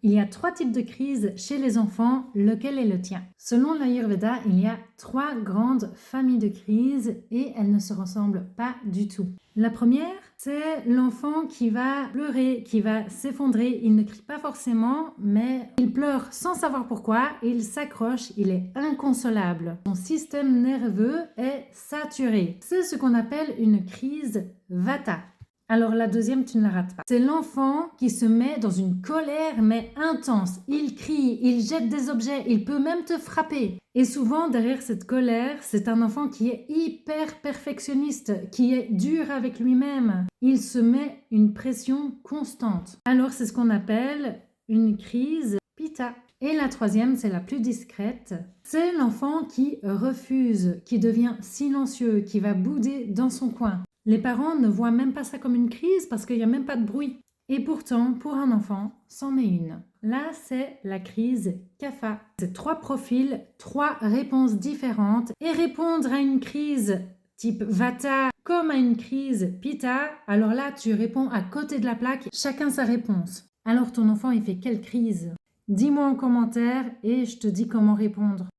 Il y a 3 types de crises chez les enfants, lequel est le tien? Selon l'Ayurveda, il y a 3 grandes familles de crises et elles ne se ressemblent pas du tout. La première, c'est l'enfant qui va pleurer, qui va s'effondrer. Il ne crie pas forcément, mais il pleure sans savoir pourquoi, il s'accroche, il est inconsolable. Son système nerveux est saturé. C'est ce qu'on appelle une crise Vata. Alors la deuxième, tu ne la rates pas. C'est l'enfant qui se met dans une colère mais intense. Il crie, il jette des objets, il peut même te frapper. Et souvent derrière cette colère, c'est un enfant qui est hyper perfectionniste, qui est dur avec lui-même. Il se met une pression constante. Alors c'est ce qu'on appelle une crise Pitta. Et la troisième, c'est la plus discrète. C'est l'enfant qui refuse, qui devient silencieux, qui va bouder dans son coin. Les parents ne voient même pas ça comme une crise parce qu'il n'y a même pas de bruit. Et pourtant, pour un enfant, c'en est une. Là, c'est la crise Kapha. C'est 3 profils, 3 réponses différentes. Et répondre à une crise type Vata comme à une crise Pitta, alors là, tu réponds à côté de la plaque, chacun sa réponse. Alors ton enfant, il fait quelle crise? Dis-moi en commentaire et je te dis comment répondre.